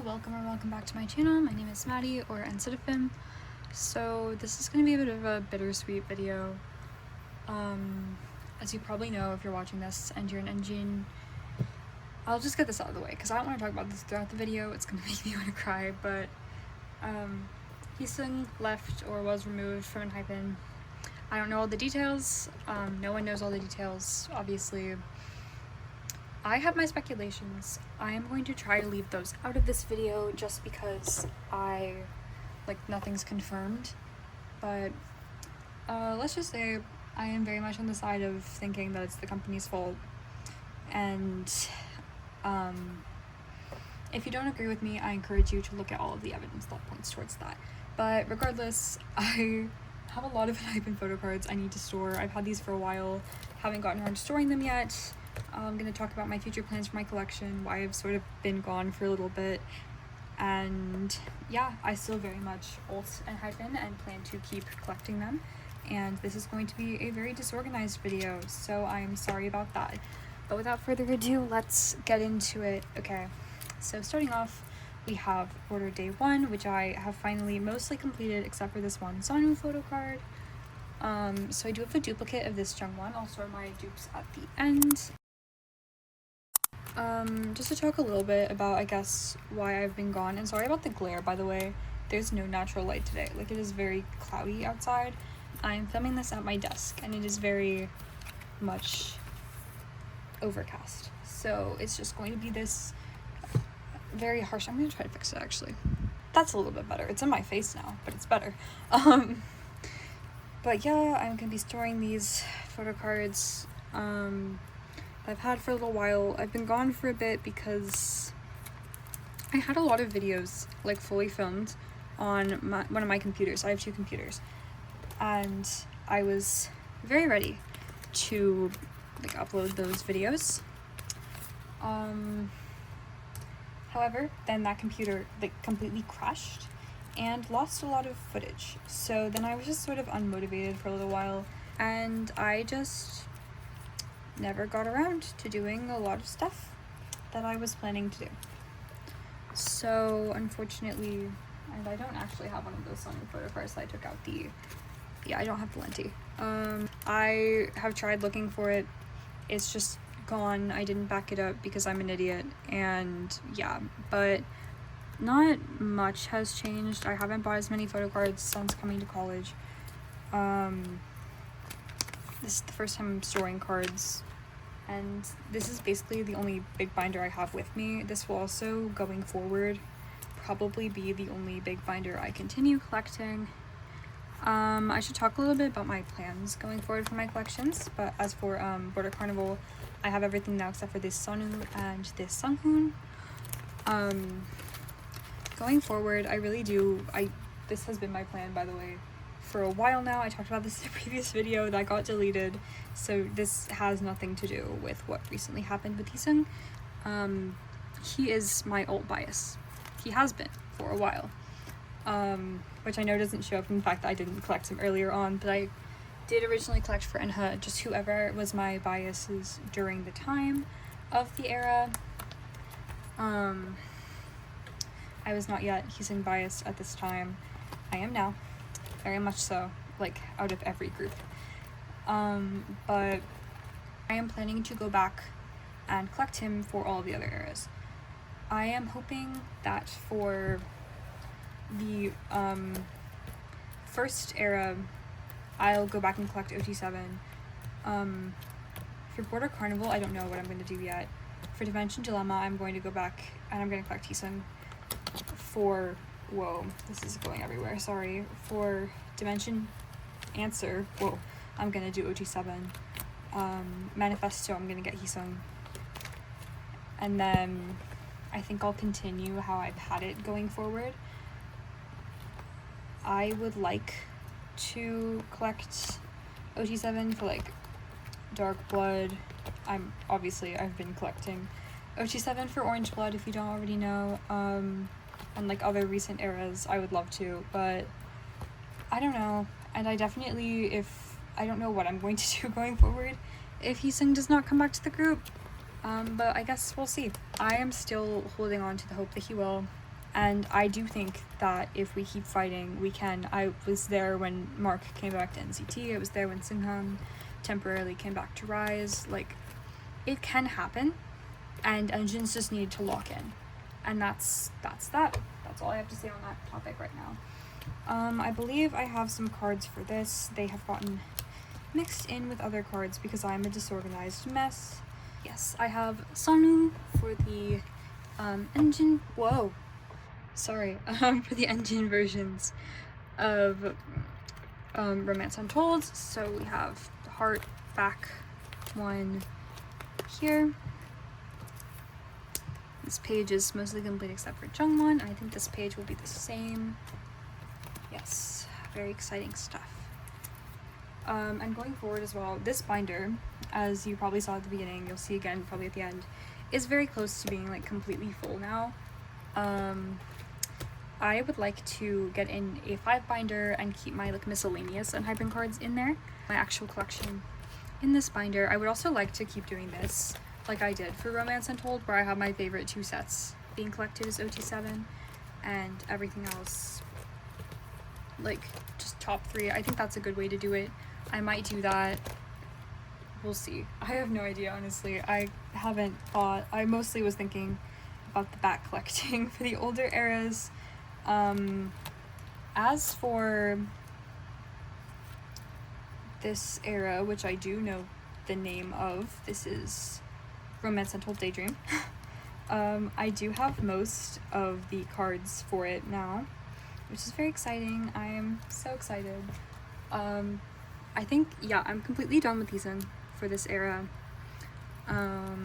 welcome back to my channel. My name is Maddie, or enhypen. So this is going to be a bit of a bittersweet video. As you probably know if you're watching this and you're an engine, I'll just get this out of the way because I don't want to talk about this throughout the video. It's going to make me want to cry, but Heesung left or was removed from enhypen. I don't know all the details. No one knows all the details, obviously. I have my speculations. I am going to try to leave those out of this video just because nothing's confirmed. But let's just say I am very much on the side of thinking that it's the company's fault. And if you don't agree with me, I encourage you to look at all of the evidence that points towards that. But regardless, I have a lot of enhypen photo cards I need to store. I've had these for a while, haven't gotten around to storing them yet. I'm going to talk about my future plans for my collection, why I've sort of been gone for a little bit, and yeah, I still very much alt enhypen and plan to keep collecting them, and this is going to be a very disorganized video, so I'm sorry about that. But without further ado, let's get into it. Okay, so starting off, we have order day 1, which I have finally mostly completed except for this one Sonu photo card. So I do have a duplicate of this Jungwon. I'll store my dupes at the end. Just to talk a little bit about, I guess, why I've been gone, and sorry about the glare, by the way. There's no natural light today. Like, it is very cloudy outside. I'm filming this at my desk, and it is very much overcast. So it's just going to be this very harsh. I'm gonna try to fix it, actually. That's a little bit better. It's in my face now, but it's better. But yeah, I'm gonna be storing these photo cards I've had for a little while. I've been gone for a bit because I had a lot of videos like fully filmed on one of my computers. I have 2 computers, and I was very ready to like upload those videos. However, then that computer like completely crashed and lost a lot of footage. So then I was just sort of unmotivated for a little while, and I just never got around to doing a lot of stuff that I was planning to do. So unfortunately, and I don't actually have one of those Sony photo cards, so I took out I don't have the lenti. I have tried looking for it. It's just gone. I didn't back it up because I'm an idiot, and yeah, but not much has changed. I haven't bought as many photo cards since coming to college. This is the first time I'm storing cards, and this is basically the only big binder I have with me. This will also, going forward, probably be the only big binder I continue collecting. I should talk a little bit about my plans going forward for my collections, but as for Border Carnival, I have everything now except for this Sonu and this Sunghoon. Going forward, I really do, this has been my plan, by the way, for a while now. I talked about this in a previous video that got deleted, so this has nothing to do with what recently happened with Heesung. He is my alt bias. He has been for a while, which I know doesn't show up in the fact that I didn't collect him earlier on, but I did originally collect for enha, just whoever was my biases during the time of the era. I was not yet Heesung biased at this time. I am now, very much so, like out of every group. But I am planning to go back and collect him for all the other eras. I am hoping that for the first era, I'll go back and collect OT7. For Border Carnival, I don't know what I'm going to do yet. For Dimension Dilemma, I'm going to go back and I'm going to collect Heesung. For, whoa, this is going everywhere, sorry. For Dimension Answer, whoa, I'm going to do OT7. Manifesto, I'm going to get Heesung. And then I think I'll continue how I've had it going forward. I would like to collect OT7 for like Dark Blood. I've been collecting OT7 for Orange Blood, if you don't already know, and like other recent eras. I would love to, but I don't know, and I definitely, I don't know what I'm going to do going forward if Heesung does not come back to the group, but I guess we'll see. I am still holding on to the hope that he will. And I do think that if we keep fighting, we can. I was there when Mark came back to NCT. I was there when Singham temporarily came back to Rise. Like, it can happen, and engines just need to lock in. And that's that. That's all I have to say on that topic right now. I believe I have some cards for this. They have gotten mixed in with other cards because I'm a disorganized mess. Yes, I have Sonu for the engine. Whoa. Sorry. For the engine versions of Romance Untold. So we have the heart back one here. This page is mostly complete except for Jungwon. I think this page will be the same. Yes, very exciting stuff. And going forward as well, this binder, as you probably saw at the beginning, you'll see again probably at the end, is very close to being like completely full now. I would like to get in a 5 binder and keep my like miscellaneous enhypen cards in there, my actual collection in this binder. I would also like to keep doing this like I did for Romance Untold, where I have my favorite 2 sets being collected as OT7 and everything else like just top 3. I think that's a good way to do it. I might do that. We'll see. I have no idea, honestly. I haven't thought. I mostly was thinking about the back collecting for the older eras. As for this era, which I do know the name of, this is Romance Untold Daydream. I do have most of the cards for it now, which is very exciting. I am so excited. I think, yeah, I'm completely done with these in for this era. I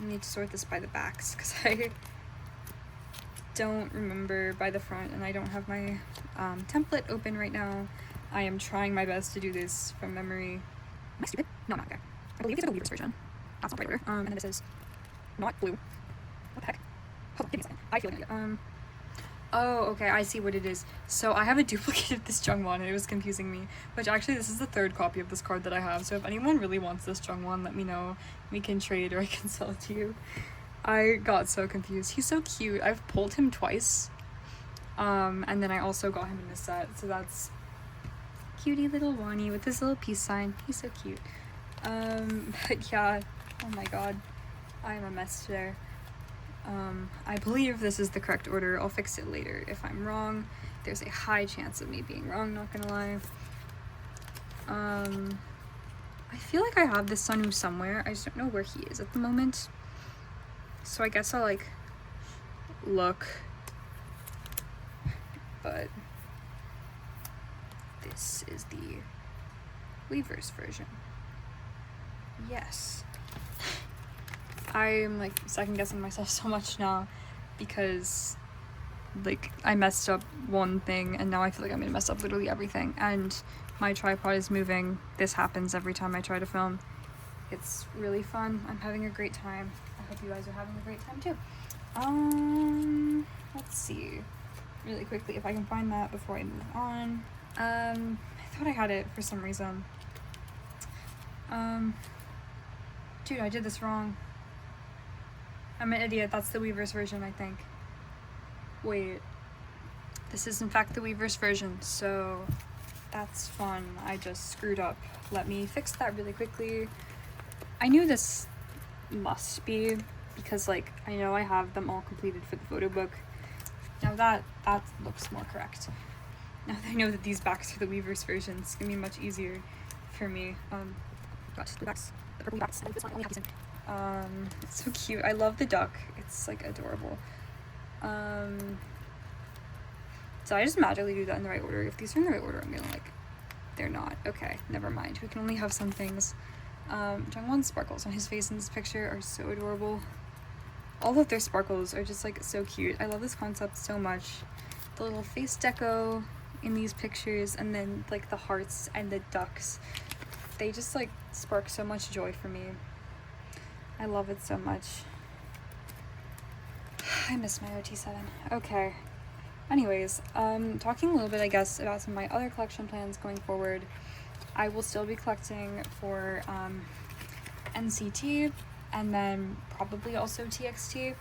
need to sort this by the backs because I don't remember by the front, and I don't have my template open right now. I am trying my best to do this from memory. Am I stupid? No, I'm not. Okay. I believe these are the Weaver's version. That's not the right order. And then this is not blue. What the heck? Hold on, give me a second. I feel like an idiot. Oh, okay, I see what it is. So I have a duplicate of this Jungwon, and it was confusing me. Which actually, this is the 3rd copy of this card that I have. So if anyone really wants this Jungwon, let me know. We can trade, or I can sell it to you. I got so confused. He's so cute. I've pulled him twice. And then I also got him in this set. So that's cutie little Wani with this little peace sign. He's so cute. But yeah, oh my god. I am a mess today. I believe this is the correct order. I'll fix it later if I'm wrong. There's a high chance of me being wrong, not gonna lie. I feel like I have this Sunu somewhere. I just don't know where he is at the moment. So I guess I'll like look. But this is the Weaver's version. Yes. I'm like second guessing myself so much now because like I messed up one thing and now I feel like I'm gonna mess up literally everything, and my tripod is moving. This happens every time I try to film. It's really fun. I'm having a great time. I hope you guys are having a great time too. Let's see really quickly if I can find that before I move on. I thought I had it for some reason. Dude, I did this wrong. I'm an idiot. That's the Weaver's version, I think. Wait. This is in fact the Weaver's version, so that's fun. I just screwed up. Let me fix that really quickly. I knew this must be because like I know I have them all completed for the photo book. Now that looks more correct. Now that I know that these backs are the Weaver's version, it's gonna be much easier for me. Got the backs, the purple backs. It's so cute. I love the duck. It's like adorable. So I just magically do that in the right order. If these are in the right order, I'm gonna like, they're not. Okay, never mind. We can only have some things. Jungwon's sparkles on his face in this picture are so adorable. All of their sparkles are just like so cute. I love this concept so much. The little face deco in these pictures, and then like the hearts and the ducks. They just like spark so much joy for me. I love it so much. I miss my OT7. Okay. Anyways, talking a little bit, I guess, about some of my other collection plans going forward. I will still be collecting for NCT and then probably also TXT.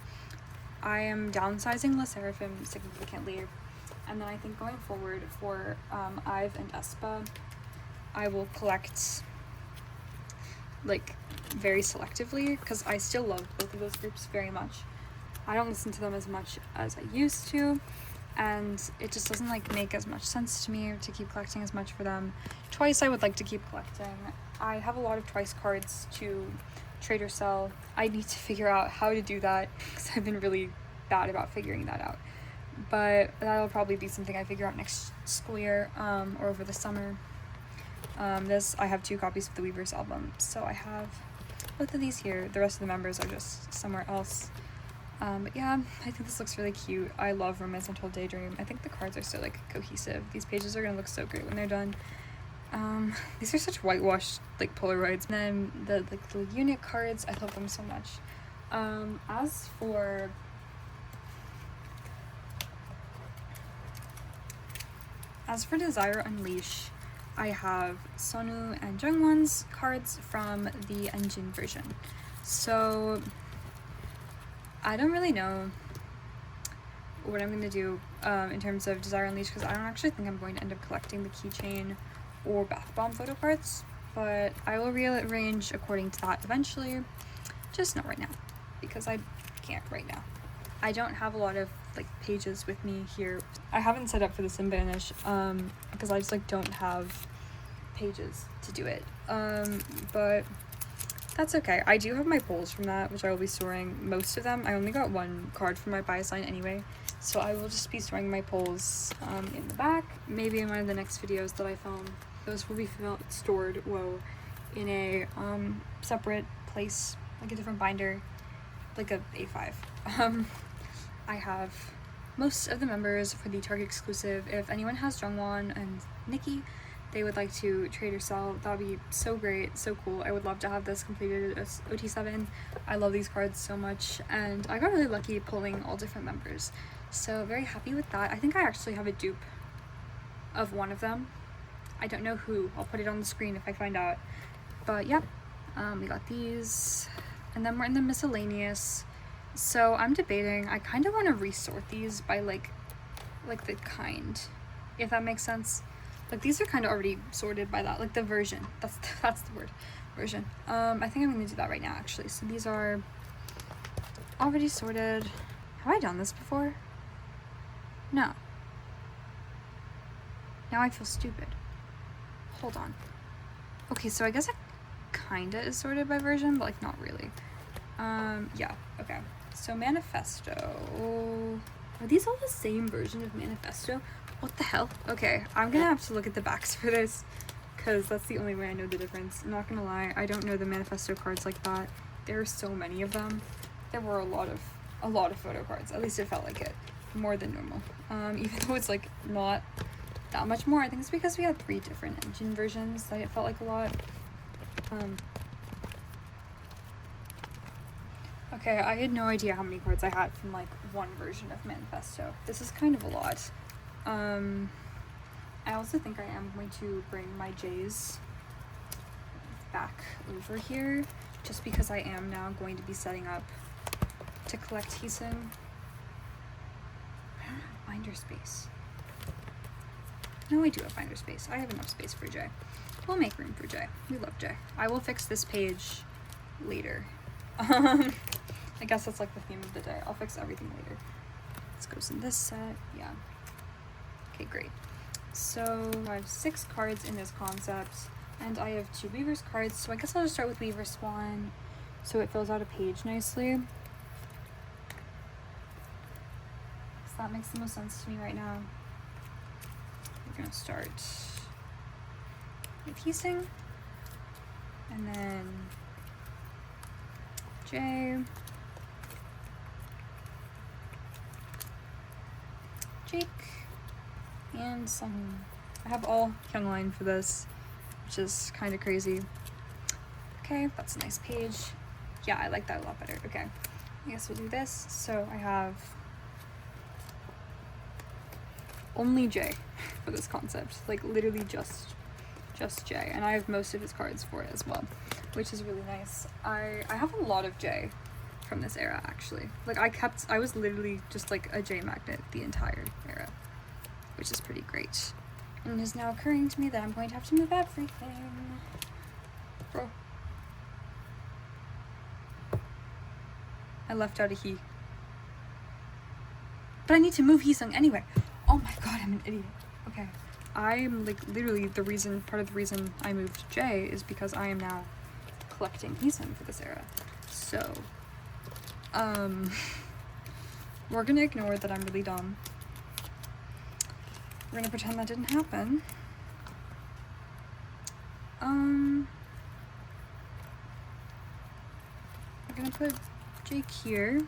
I am downsizing the Seraphim significantly, and then I think going forward for Ive and Espa, I will collect like very selectively, because I still love both of those groups very much. I don't listen to them as much as I used to, and it just doesn't like make as much sense to me to keep collecting as much for them. Twice I would like to keep collecting. I have a lot of Twice cards to trade or sell. I need to figure out how to do that, because I've been really bad about figuring that out. But that'll probably be something I figure out next school year, or over the summer. I have 2 copies of the Weaver's album, so I have both of these here. The rest of the members are just somewhere else. But yeah, I think this looks really cute. I love Romance Untold Daydream. I think the cards are so like cohesive. These pages are gonna look so great when they're done. These are such whitewashed like Polaroids. And then the unit cards, I love them so much. As for Desire Unleash, I have Sonu and Jungwon's cards from the engine version. So I don't really know what I'm going to do in terms of Desire Unleashed, because I don't actually think I'm going to end up collecting the keychain or bath bomb photo cards, but I will rearrange according to that eventually, just not right now, because I can't right now. I don't have a lot of like pages with me here. I haven't set up for this in Banish because I just like don't have pages to do it, but that's okay. I do have my polls from that, which I will be storing most of them. I only got 1 card from my bias line anyway, so I will just be storing my polls in the back, maybe in one of the next videos that I film. Those will be stored in a separate place, like a different binder, like a A5. I have most of the members for the Target exclusive. If anyone has Jungwon and Nikki they would like to trade or sell, that would be so great, so cool. I would love to have this completed as OT7. I love these cards so much, and I got really lucky pulling all different members, so very happy with that. I think I actually have a dupe of one of them. I don't know who. I'll put it on the screen if I find out. But yeah, we got these, and then we're in the miscellaneous. So I'm debating, I kind of want to resort these by like the kind, if that makes sense. Like these are kind of already sorted by that, like the version, that's the word, version. I think I'm going to do that right now actually. So these are already sorted. Have I done this before? No. Now I feel stupid. Hold on. Okay, so I guess it kinda is sorted by version, but like not really. Yeah, okay. So Manifesto. Are these all the same version of Manifesto? What the hell? Okay, I'm gonna have to look at the backs for this, because that's the only way I know the difference. I'm not gonna lie, I don't know the Manifesto cards like that. There are so many of them. There were a lot of photo cards. At least it felt like it. More than normal. Even though it's like not that much more. I think it's because we had 3 different engine versions that it felt like a lot. Okay, I had no idea how many cards I had from like one version of Manifesto. This is kind of a lot. I also think I am going to bring my J's back over here, just because I am now going to be setting up to collect Heesung. I don't have binder space. No, I do have binder space. I have enough space for J. We'll make room for J. We love J. I will fix this page later. I guess that's like the theme of the day. I'll fix everything later. This goes in this set. Yeah. Okay, great. So I have 6 cards in this concept, and I have 2 Weaver's cards, so I guess I'll just start with Weaver Swan, so it fills out a page nicely. So that makes the most sense to me right now. We're gonna start with Heesung, and then J, Jake, and Sung. I have all Kyungline for this, which is kind of crazy. Okay, that's a nice page. Yeah, I like that a lot better. Okay, I guess we'll do this. So I have only J for this concept, like literally just J, and I have most of his cards for it as well, which is really nice. I have a lot of J from this era, actually. Like, I was literally just like a J magnet the entire era, which is pretty great. And it is now occurring to me that I'm going to have to move everything. Bro. I left out a he. But I need to move Heesung anyway. Oh my god, I'm an idiot. Okay. I'm like literally part of the reason I moved J is because I am now collecting Heesung for this era. So, we're gonna ignore that I'm really dumb. We're gonna pretend that didn't happen. We're gonna put Jake here.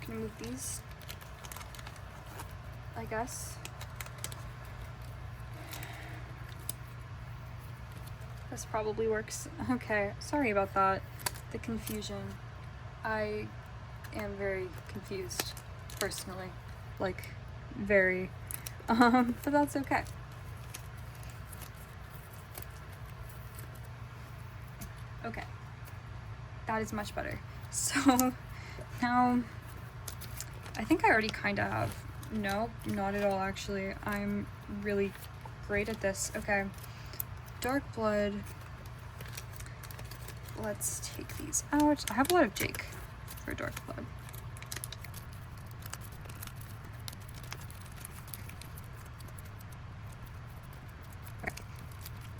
Gonna move these, I guess. This probably works. Okay, sorry about that. The confusion. I am very confused, personally. Like, very. But that's okay. Okay. That is much better. So, now, I think I already kind of have. No, not at all, actually. I'm really great at this. Okay. Dark blood. Let's take these out. I have a lot of Jake for dark blood. Okay.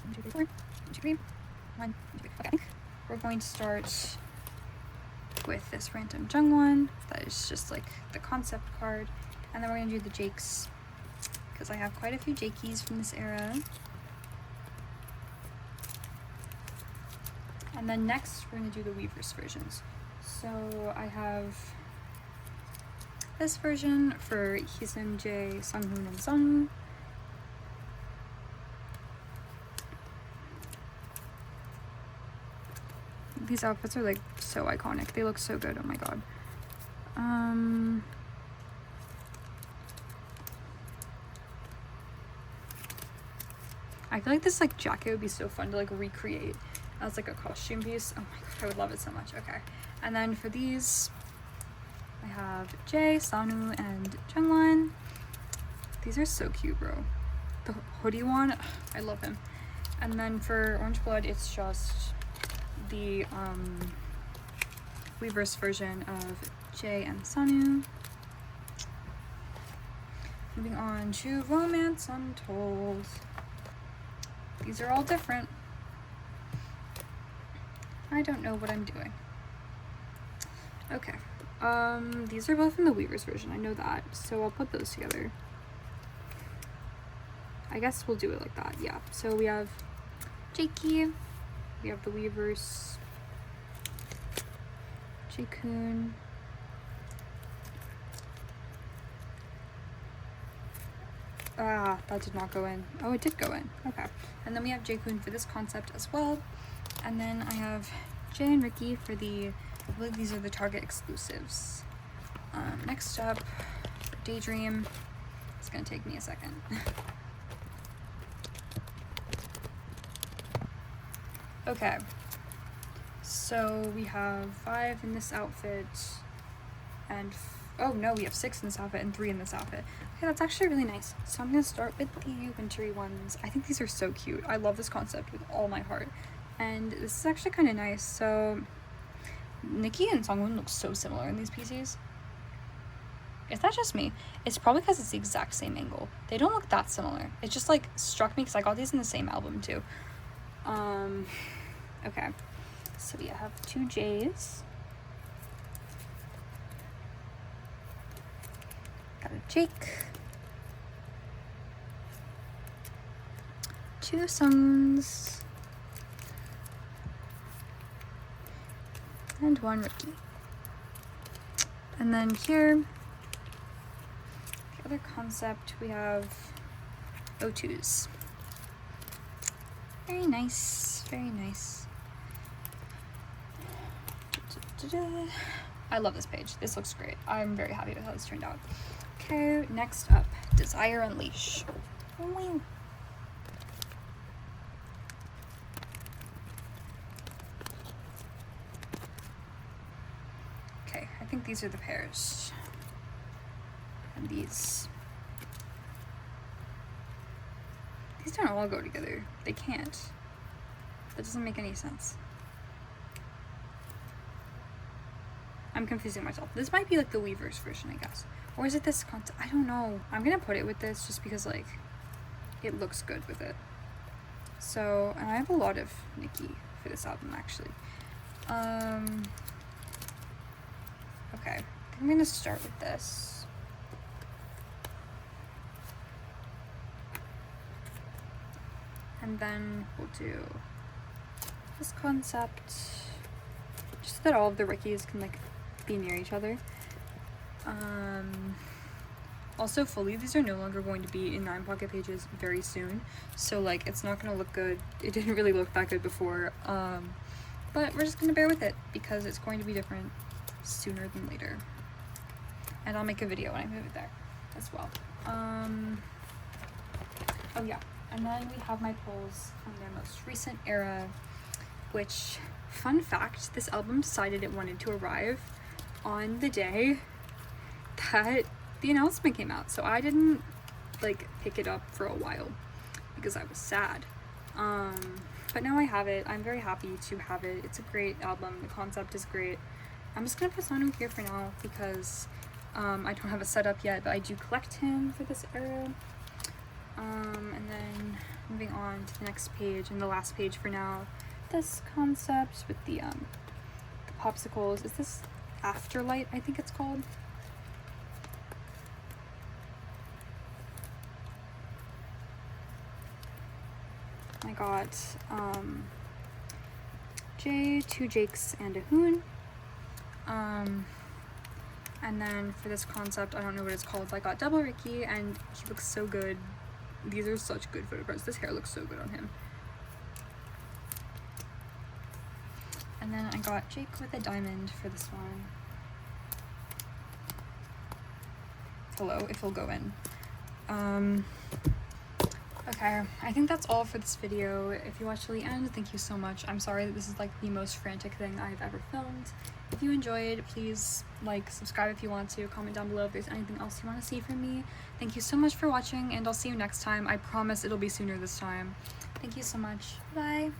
1, 2, 3, 4. 1, 2, 3. 1, 2, 3. Okay. We're going to start with this random Jungwon. That is just like the concept card. And then we're going to do the Jakes, because I have quite a few Jakies from this era. And then next, we're going to do the Weverse versions. So I have this version for Heesung, Jae, Sunghoon, and Sung. These outfits are like so iconic. They look so good. Oh my god. I feel like this like jacket would be so fun to like recreate as like a costume piece. Oh my god, I would love it so much. Okay. And then for these, I have Jae, Sanu, and Jungwon. These are so cute, bro. The hoodie one, I love him. And then for Orange Blood, it's just the Weverse version of Jae and Sanu. Moving on to Romance Untold. These are all different. I don't know what I'm doing. Okay. These are both in the Weverse version. I know that. So I'll put those together. I guess we'll do it like that. Yeah. So we have Jakey. We have the Weverse. Jaekoon. Ah, that did not go in. Oh, it did go in. Okay. And then we have Jaekoon for this concept as well. And then I have Jae and Ricky for the, I believe these are the Target exclusives. Next up, for Daydream. It's gonna take me a second. Okay. So we have 5 in this outfit, and oh no, we have 6 in this outfit and 3 in this outfit. Okay, that's actually really nice. So I'm gonna start with the wintry ones. I think these are so cute. I love this concept with all my heart. And this is actually kind of nice. So Nikki and Sungwoon look so similar in these PCs. Is that just me? It's probably because it's the exact same angle. They don't look that similar. It just like struck me because I got these in the same album too. Okay. So we have 2 J's. Got a Jake. 2 Sungs. And 1 Ricky. And then here, the other concept, we have O2s. Very nice, very nice. I love this page. This looks great. I'm very happy with how this turned out. Okay, next up, Desire Unleash. Wow. these are the pairs. And these don't all go together. They can't. That doesn't make any sense. I'm confusing myself. This might be like the Weaver's version, I guess. Or is it this concept? I don't know. I'm gonna put it with this just because like it looks good with it. So, and I have a lot of Nikki for this album actually. Okay, I'm gonna start with this. And then we'll do this concept, just so that all of the Rickies can like be near each other. Also fully, these are no longer going to be in 9 pocket pages very soon, so like it's not gonna look good. It didn't really look that good before, but we're just gonna bear with it because it's going to be different sooner than later, and I'll make a video when I move it there as well. Oh yeah, and then we have my pulls from their most recent era, which, fun fact, this album decided it wanted to arrive on the day that the announcement came out, so I didn't like pick it up for a while because I was sad, but now I have it. I'm very happy to have it. It's a great album. The concept is great. I'm just gonna put Sonu here for now because I don't have a setup yet, but I do collect him for this era. And then moving on to the next page, and the last page for now, this concept with the popsicles. Is this Afterlight, I think it's called? I got Jay, 2 Jakes, and a Hoon. And then for this concept, I don't know what it's called, I got Double Ricky, and he looks so good. These are such good photocards. This hair looks so good on him. And then I got Jake with a diamond for this one. Hello, if he'll go in. Okay, I think that's all for this video. If you watched to the end, thank you so much. I'm sorry that this is like the most frantic thing I've ever filmed. If you enjoyed, please like, subscribe if you want to, comment down below if there's anything else you want to see from me. Thank you so much for watching, and I'll see you next time. I promise it'll be sooner this time. Thank you so much. Bye.